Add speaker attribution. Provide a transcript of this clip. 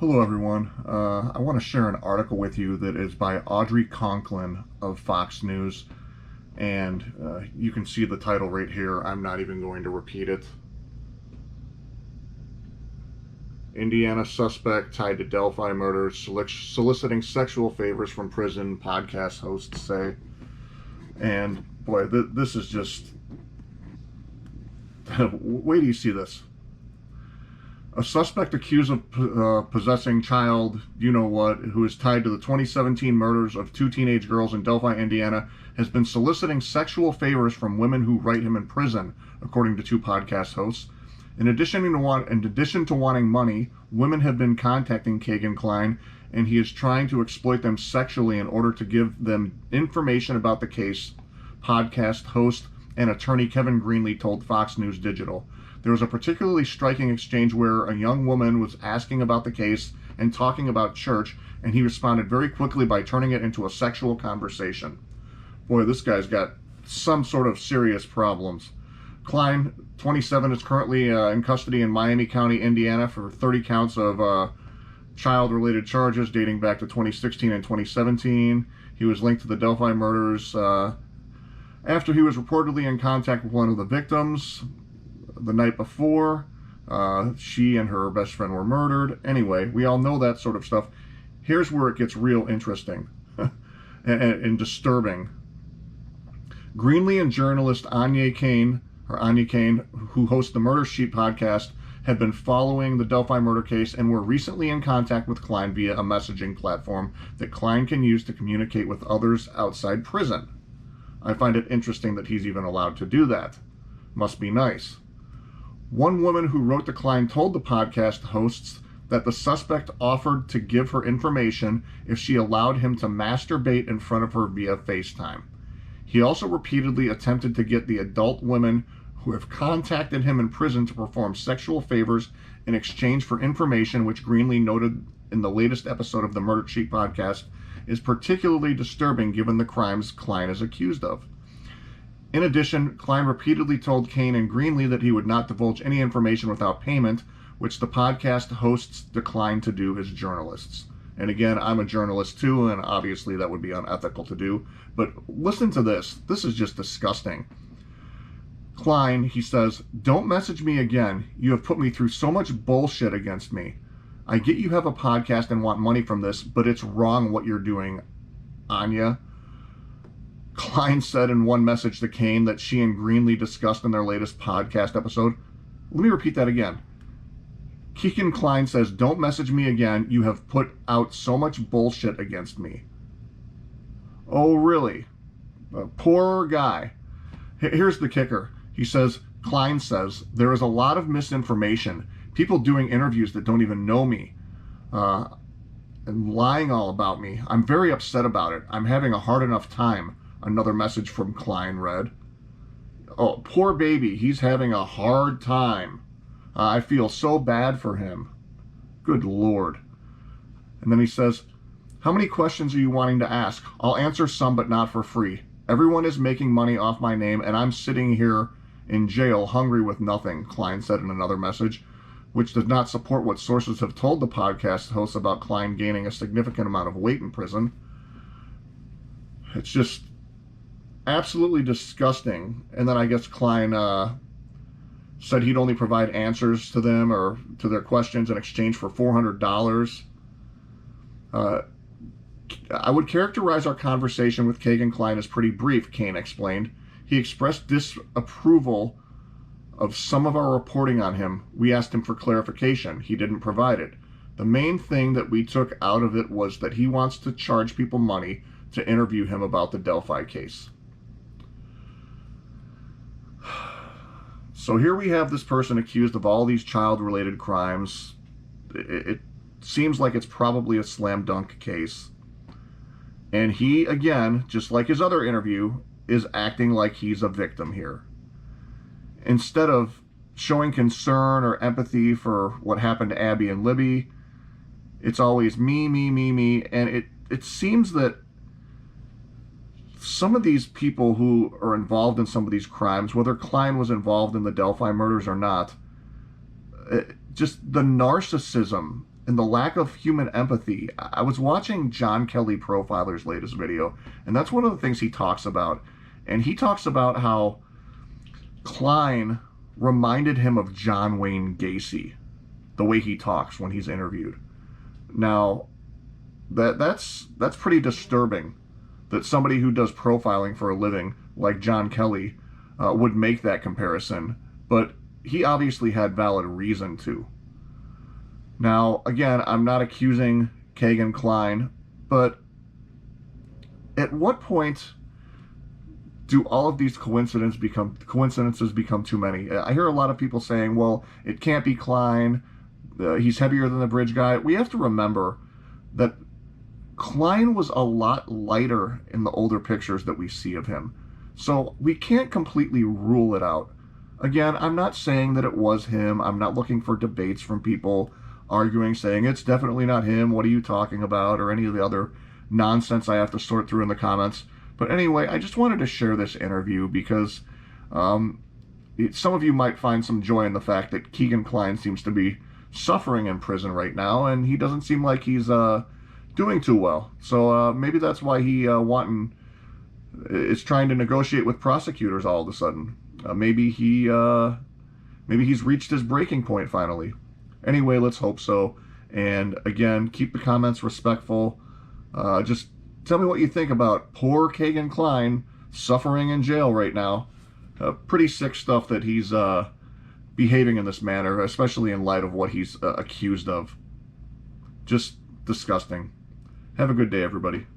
Speaker 1: Hello, everyone. I want to share an article with you that is by Kegan Kline of Fox News, and you can see the title right here. I'm not even going to repeat it. Indiana suspect tied to Delphi murders soliciting sexual favors from prison, podcast hosts say. And boy, this is just... wait till you see this. A suspect accused of possessing child, you-know-what, who is tied to the 2017 murders of two teenage girls in Delphi, Indiana, has been soliciting sexual favors from women who write him in prison, according to two podcast hosts. In addition to wanting money, women have been contacting Kegan Kline, and he is trying to exploit them sexually in order to give them information about the case, podcast host and attorney Kevin Greenlee told Fox News Digital. There was a particularly striking exchange where a young woman was asking about the case and talking about church, and he responded very quickly by turning it into a sexual conversation. Boy, this guy's got some sort of serious problems. Kline, 27, is currently in custody in Miami County, Indiana for 30 counts of child-related charges dating back to 2016 and 2017. He was linked to the Delphi murders after he was reportedly in contact with one of the victims the night before. She and her best friend were murdered. Anyway, we all know that sort of stuff. Here's where it gets real interesting and disturbing. Greenlee and journalist Anya Kane, who hosts the Murder Sheet podcast, had been following the Delphi murder case and were recently in contact with Kline via a messaging platform that Kline can use to communicate with others outside prison. I find it interesting that he's even allowed to do that. Must be nice. One woman who wrote to Kline told the podcast hosts that the suspect offered to give her information if she allowed him to masturbate in front of her via FaceTime. He also repeatedly attempted to get the adult women who have contacted him in prison to perform sexual favors in exchange for information, which Greenlee noted in the latest episode of the Murder Sheet podcast is particularly disturbing given the crimes Kline is accused of. In addition, Kline repeatedly told Kane and Greenlee that he would not divulge any information without payment, which the podcast hosts declined to do as journalists. And again, I'm a journalist too, and obviously that would be unethical to do. But listen to this. This is just disgusting. Kline, he says, "Don't message me again. You have put me through so much bullshit against me. I get you have a podcast and want money from this, but it's wrong what you're doing, Anya." Kline said in one message to Kane that she and Greenlee discussed in their latest podcast episode. Let me repeat that again. Kegan Kline says, "Don't message me again. You have put out so much bullshit against me." Oh, really? Poor guy. Here's the kicker. He says, Kline says, "There is a lot of misinformation. People doing interviews that don't even know me and lying all about me. I'm very upset about it. I'm having a hard enough time." Another message from Kline read. Oh, poor baby. He's having a hard time. I feel so bad for him. Good Lord. And then he says, "How many questions are you wanting to ask? I'll answer some, but not for free. Everyone is making money off my name, and I'm sitting here in jail hungry with nothing," Kline said in another message, which does not support what sources have told the podcast hosts about Kline gaining a significant amount of weight in prison. It's just absolutely disgusting. And then I guess Kline said he'd only provide answers to them or to their questions in exchange for $400. I would characterize our conversation with Kegan Kline as pretty brief, Kane explained. He expressed disapproval of some of our reporting on him. We asked him for clarification. He didn't provide it. The main thing that we took out of it was that he wants to charge people money to interview him about the Delphi case. So here we have this person accused of all these child-related crimes. It seems like it's probably a slam dunk case. And he, again, just like his other interview, is acting like he's a victim here. Instead of showing concern or empathy for what happened to Abby and Libby, it's always me, me, me, me. And it seems that some of these people who are involved in some of these crimes, whether Kline was involved in the Delphi murders or not, just the narcissism and the lack of human empathy. I was watching John Kelly Profiler's latest video, and that's one of the things he talks about. And he talks about how Kline reminded him of John Wayne Gacy, the way he talks when he's interviewed. Now, that's pretty disturbing that somebody who does profiling for a living, like John Kelly, would make that comparison. But he obviously had valid reason to. Now, again, I'm not accusing Kegan Kline, but at what point do all of these coincidences become too many? I hear a lot of people saying, well, it can't be Kline. He's heavier than the bridge guy. We have to remember that Kline was a lot lighter in the older pictures that we see of him. So we can't completely rule it out. Again, I'm not saying that it was him. I'm not looking for debates from people arguing, saying it's definitely not him. What are you talking about? Or any of the other nonsense I have to sort through in the comments. But anyway, I just wanted to share this interview because some of you might find some joy in the fact that Kegan Kline seems to be suffering in prison right now, and he doesn't seem like he's doing too well. So maybe that's why he is trying to negotiate with prosecutors all of a sudden. Maybe he's reached his breaking point finally. Anyway, let's hope so. And again, keep the comments respectful. Just tell me what you think about poor Kegan Kline suffering in jail right now. Pretty sick stuff that he's behaving in this manner, especially in light of what he's accused of. Just disgusting. Have a good day, everybody.